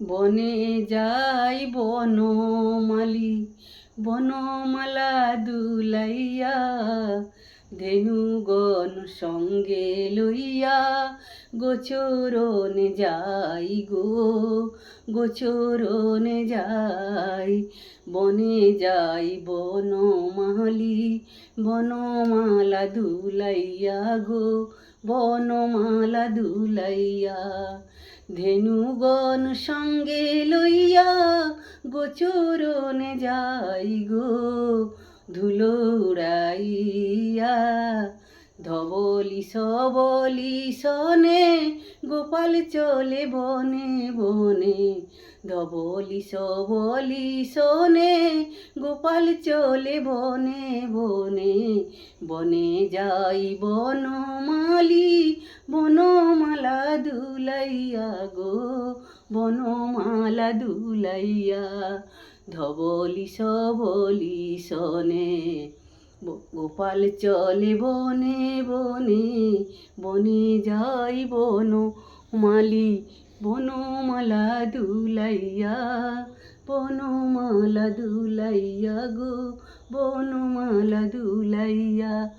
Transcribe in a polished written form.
বনে যাই বনমালী, বনমালা দুলাইয়া, ধেনুগণ সঙ্গে লইয়া, গোচরণে যাই গো, গোচরণে যাই। বনে যাই বনমালী, বনমালা দুলাইয়া গো, বনমালা দুলাইয়া। ধেনুগণ সঙ্গে লইয়া, গোচরণে যাই গো, ধুলো উড়াইয়া। ধবলি সবলি সনে, গোপাল চলে বনে বনে। ধবলি সবলি সনে, গোপাল চলে বনে বনে। বনে যাই বনমালী, বনমালা দুলাইয়া গো, বনমালা দুলাইয়া। ধবলি সবলি সনে, গোপাল চলে বনে বনে। বনে যাই বনমালী, বনমালা দুলাইয়া, বনমালা দুলাইয়া গো, বনমালা দুলাইয়া।